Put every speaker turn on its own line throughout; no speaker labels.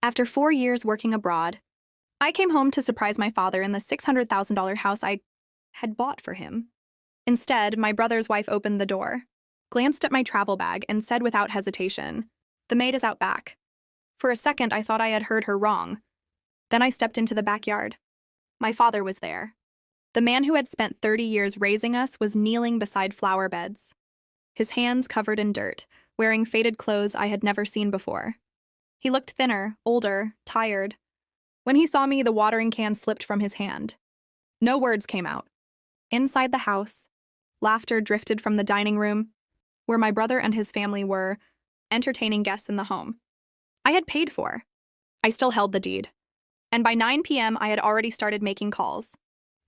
After 4 years working abroad, I came home to surprise my father in the $600,000 house I had bought for him. Instead, my brother's wife opened the door, glanced at my travel bag, and said without hesitation, "The maid is out back." For a second, I thought I had heard her wrong. Then I stepped into the backyard. My father was there. The man who had spent 30 years raising us was kneeling beside flower beds, his hands covered in dirt, wearing faded clothes I had never seen before. He looked thinner, older, tired. When he saw me, the watering can slipped from his hand. No words came out. Inside the house, laughter drifted from the dining room, where my brother and his family were entertaining guests in the home I had paid for. I still held the deed. And by 9 p.m., I had already started making calls.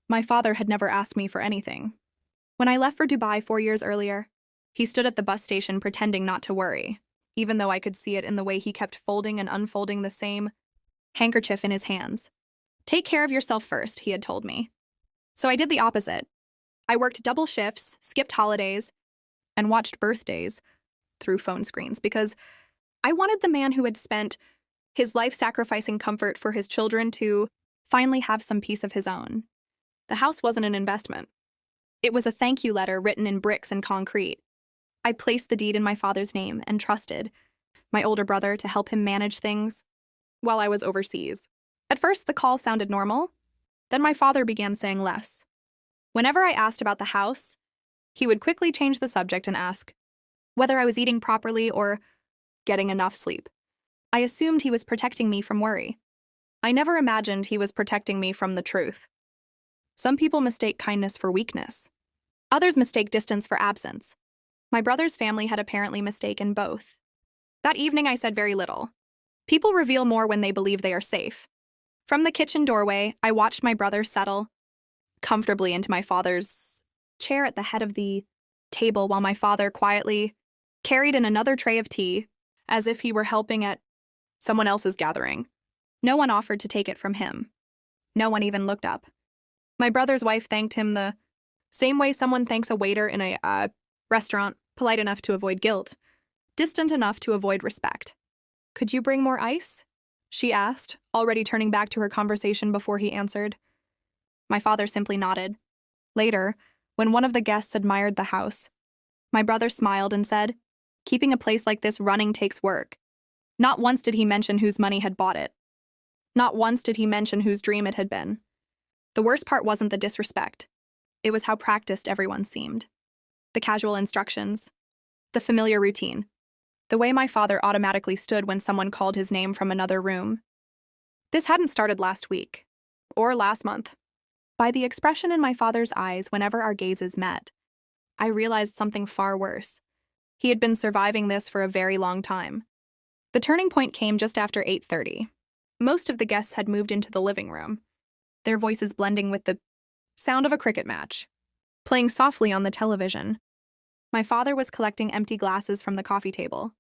My father had never asked me for anything. When I left for Dubai 4 years earlier, he stood at the bus station pretending not to worry, even though I could see it in the way he kept folding and unfolding the same handkerchief in his hands. "Take care of yourself first," he had told me. So I did the opposite. I worked double shifts, skipped holidays, and watched birthdays through phone screens because I wanted the man who had spent his life sacrificing comfort for his children to finally have some peace of his own. The house wasn't an investment. It was a thank you letter written in bricks and concrete. I placed the deed in my father's name and trusted my older brother to help him manage things while I was overseas. At first, the call sounded normal. Then my father began saying less. Whenever I asked about the house, he would quickly change the subject and ask whether I was eating properly or getting enough sleep. I assumed he was protecting me from worry. I never imagined he was protecting me from the truth. Some people mistake kindness for weakness. Others mistake distance for absence. My brother's family had apparently mistaken both. That evening, I said very little. People reveal more when they believe they are safe. From the kitchen doorway, I watched my brother settle comfortably into my father's chair at the head of the table while my father quietly carried in another tray of tea as if he were helping at someone else's gathering. No one offered to take it from him. No one even looked up. My brother's wife thanked him the same way someone thanks a waiter in a restaurant, polite enough to avoid guilt, distant enough to avoid respect. "Could you bring more ice?" she asked, already turning back to her conversation before he answered. My father simply nodded. Later, when one of the guests admired the house, my brother smiled and said, "Keeping a place like this running takes work." Not once did he mention whose money had bought it. Not once did he mention whose dream it had been. The worst part wasn't the disrespect. It was how practiced everyone seemed. The casual instructions, the familiar routine, the way my father automatically stood when someone called his name from another room. This hadn't started last week, or last month. By the expression in my father's eyes whenever our gazes met, I realized something far worse. He had been surviving this for a very long time. The turning point came just after 8:30. Most of the guests had moved into the living room, their voices blending with the sound of a cricket match, playing softly on the television. My father was collecting empty glasses from the coffee table.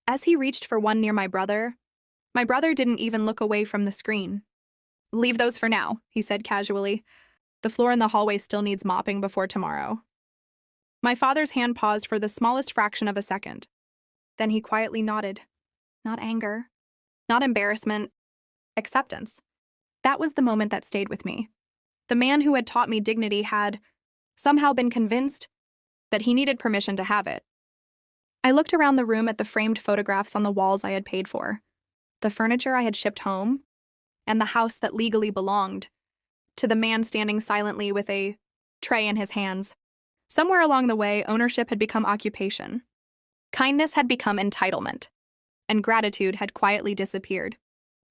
As he reached for one near my brother didn't even look away from the screen. "Leave those for now," he said casually. "The floor in the hallway still needs mopping before tomorrow." My father's hand paused for the smallest fraction of a second. Then he quietly nodded. Not anger, not embarrassment, acceptance. That was the moment that stayed with me. The man who had taught me dignity had somehow been convinced that he needed permission to have it. I looked around the room at the framed photographs on the walls I had paid for, the furniture I had shipped home, and the house that legally belonged to the man standing silently with a tray in his hands. Somewhere along the way, ownership had become occupation. Kindness had become entitlement, and gratitude had quietly disappeared.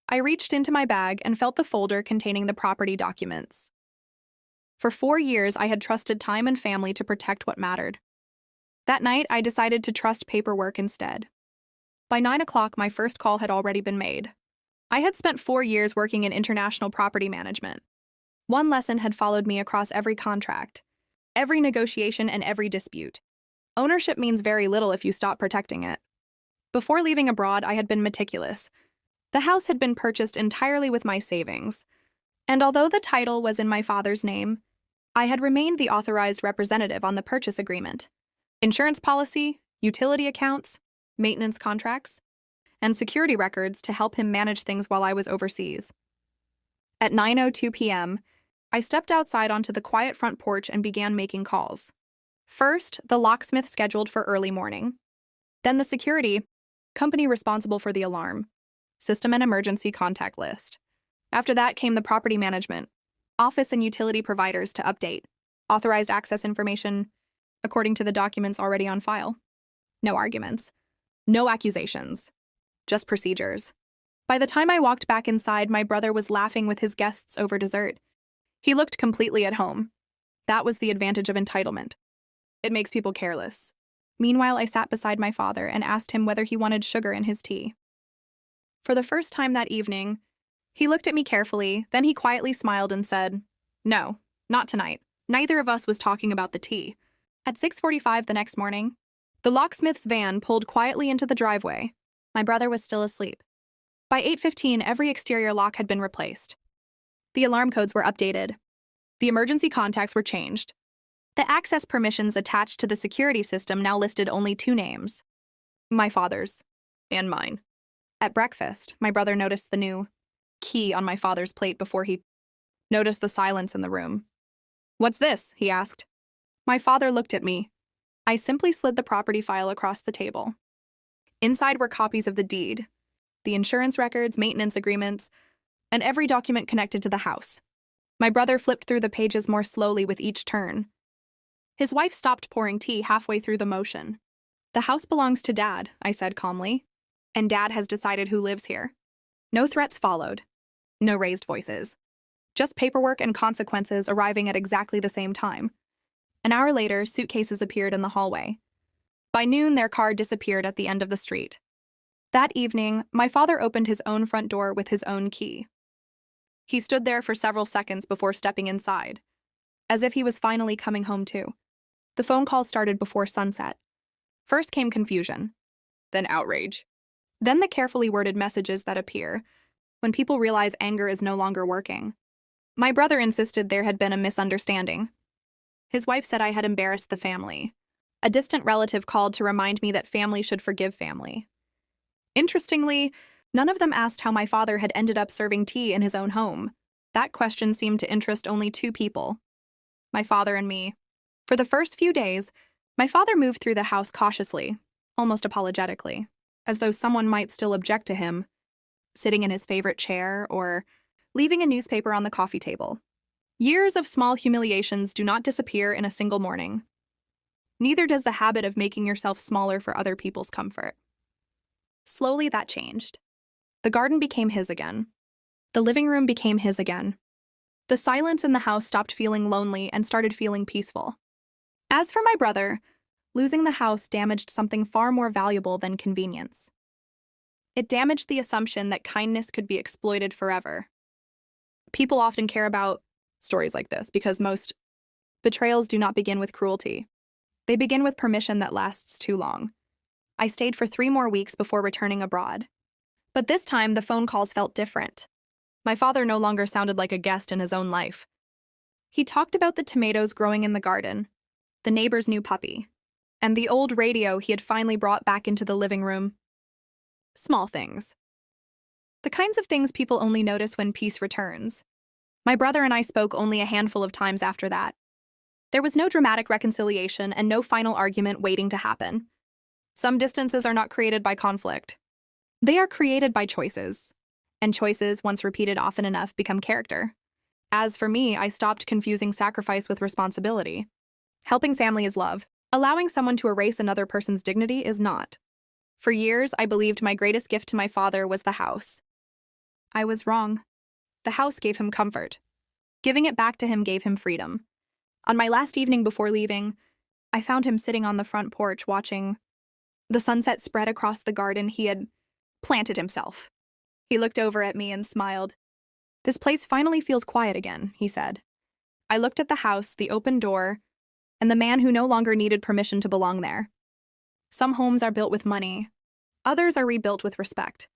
I reached into my bag and felt the folder containing the property documents. For 4 years, I had trusted time and family to protect what mattered. That night, I decided to trust paperwork instead. By 9 o'clock, my first call had already been made. I had spent 4 years working in international property management. One lesson had followed me across every contract, every negotiation, and every dispute. Ownership means very little if you stop protecting it. Before leaving abroad, I had been meticulous. The house had been purchased entirely with my savings, and although the title was in my father's name, I had remained the authorized representative on the purchase agreement, insurance policy, utility accounts, maintenance contracts, and security records to help him manage things while I was overseas. At 9:02 p.m., I stepped outside onto the quiet front porch and began making calls. First, the locksmith scheduled for early morning. Then the security company responsible for the alarm, system and emergency contact list. After that came the property management, office and utility providers to update, authorized access information according to the documents already on file. No arguments. No accusations. Just procedures. By the time I walked back inside, my brother was laughing with his guests over dessert. He looked completely at home. That was the advantage of entitlement. It makes people careless. Meanwhile, I sat beside my father and asked him whether he wanted sugar in his tea. For the first time that evening, he looked at me carefully, then he quietly smiled and said, "No, not tonight." Neither of us was talking about the tea. At 6:45 the next morning, the locksmith's van pulled quietly into the driveway. My brother was still asleep. By 8:15, every exterior lock had been replaced. The alarm codes were updated. The emergency contacts were changed. The access permissions attached to the security system now listed only two names: my father's and mine. At breakfast, my brother noticed the new key on my father's plate before he noticed the silence in the room. "What's this?" he asked. My father looked at me. I simply slid the property file across the table. Inside were copies of the deed, the insurance records, maintenance agreements, and every document connected to the house. My brother flipped through the pages more slowly with each turn. His wife stopped pouring tea halfway through the motion. "The house belongs to Dad," I said calmly, "and Dad has decided who lives here." No threats followed. No raised voices. Just paperwork and consequences arriving at exactly the same time. An hour later, suitcases appeared in the hallway. By noon, their car disappeared at the end of the street. That evening, my father opened his own front door with his own key. He stood there for several seconds before stepping inside, as if he was finally coming home too. The phone call started before sunset. First came confusion, then outrage, then the carefully worded messages that appear when people realize anger is no longer working. My brother insisted there had been a misunderstanding. His wife said I had embarrassed the family. A distant relative called to remind me that family should forgive family. Interestingly, none of them asked how my father had ended up serving tea in his own home. That question seemed to interest only two people: my father and me. For the first few days, my father moved through the house cautiously, almost apologetically, as though someone might still object to him, sitting in his favorite chair or leaving a newspaper on the coffee table. Years of small humiliations do not disappear in a single morning. Neither does the habit of making yourself smaller for other people's comfort. Slowly that changed. The garden became his again. The living room became his again. The silence in the house stopped feeling lonely and started feeling peaceful. As for my brother, losing the house damaged something far more valuable than convenience. It damaged the assumption that kindness could be exploited forever. People often care about stories like this because most betrayals do not begin with cruelty. They begin with permission that lasts too long. I stayed for 3 more weeks before returning abroad. But this time, the phone calls felt different. My father no longer sounded like a guest in his own life. He talked about the tomatoes growing in the garden, the neighbor's new puppy, and the old radio he had finally brought back into the living room. Small things. The kinds of things people only notice when peace returns. My brother and I spoke only a handful of times after that. There was no dramatic reconciliation and no final argument waiting to happen. Some distances are not created by conflict. They are created by choices. And choices, once repeated often enough, become character. As for me, I stopped confusing sacrifice with responsibility. Helping family is love. Allowing someone to erase another person's dignity is not. For years, I believed my greatest gift to my father was the house. I was wrong. The house gave him comfort. Giving it back to him gave him freedom. On my last evening before leaving, I found him sitting on the front porch watching the sunset spread across the garden he had planted himself. He looked over at me and smiled. "This place finally feels quiet again," he said. I looked at the house, the open door, and the man who no longer needed permission to belong there. Some homes are built with money. Others are rebuilt with respect.